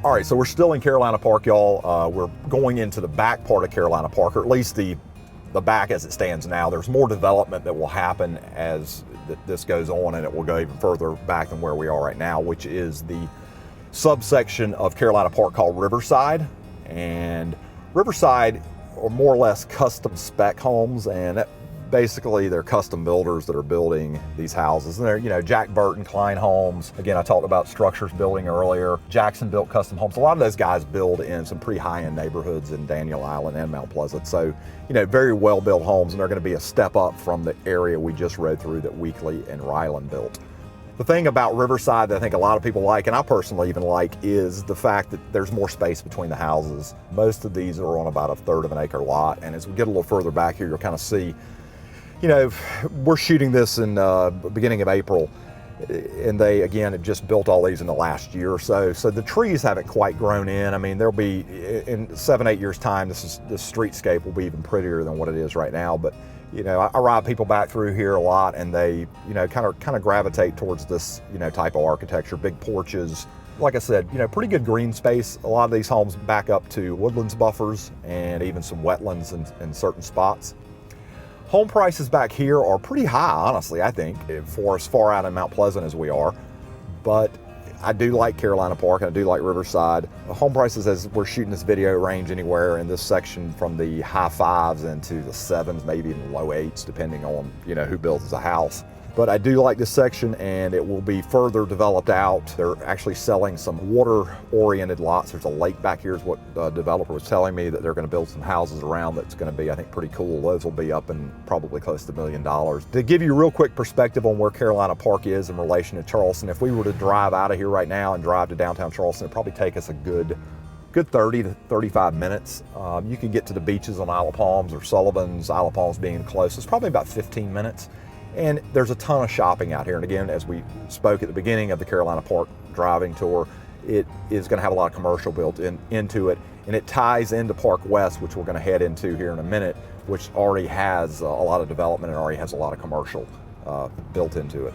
All right, so we're still in Carolina Park, y'all. We're going into the back part of Carolina Park, or at least the back as it stands now. There's more development that will happen as this goes on, and it will go even further back than where we are right now, which is the subsection of Carolina Park called Riverside. And Riverside are more or less custom spec homes, and basically they're custom builders that are building these houses. And they're, Jack Burton, Klein Homes. Again, I talked about structures building earlier. Jackson built custom homes. A lot of those guys build in some pretty high-end neighborhoods in Daniel Island and Mount Pleasant. So, very well-built homes, and they're gonna be a step up from the area we just rode through that Weekly and Ryland built. The thing about Riverside that I think a lot of people like, and I personally even like, is the fact that there's more space between the houses. Most of these are on about a third of an acre lot, and as we get a little further back here, you'll kind of see, we're shooting this in beginning of April, and they, again, have just built all these in the last year or so. So the trees haven't quite grown in. I mean, there'll be, in 7-8 years' time, this streetscape will be even prettier than what it is right now. But, I ride people back through here a lot, and they, kind of gravitate towards this, type of architecture, big porches. Like I said, pretty good green space. A lot of these homes back up to woodlands buffers and even some wetlands in certain spots. Home prices back here are pretty high, honestly, I think, for as far out in Mount Pleasant as we are. But I do like Carolina Park, and I do like Riverside. The home prices, as we're shooting this video, range anywhere in this section from the high 5s into the 7s, maybe even low 8s, depending on, who builds a house. But I do like this section, and it will be further developed out. They're actually selling some water-oriented lots. There's a lake back here is what the developer was telling me, that they're going to build some houses around that's going to be, I think, pretty cool. Those will be up in probably close to $1 million. To give you a real quick perspective on where Carolina Park is in relation to Charleston, if we were to drive out of here right now and drive to downtown Charleston, it'd probably take us a good 30 to 35 minutes. You can get to the beaches on Isle of Palms or Sullivan's, Isle of Palms being close. It's probably about 15 minutes. And there's a ton of shopping out here. And again, as we spoke at the beginning of the Carolina Park driving tour, it is going to have a lot of commercial built into it. And it ties into Park West, which we're going to head into here in a minute, which already has a lot of development and already has a lot of commercial built into it.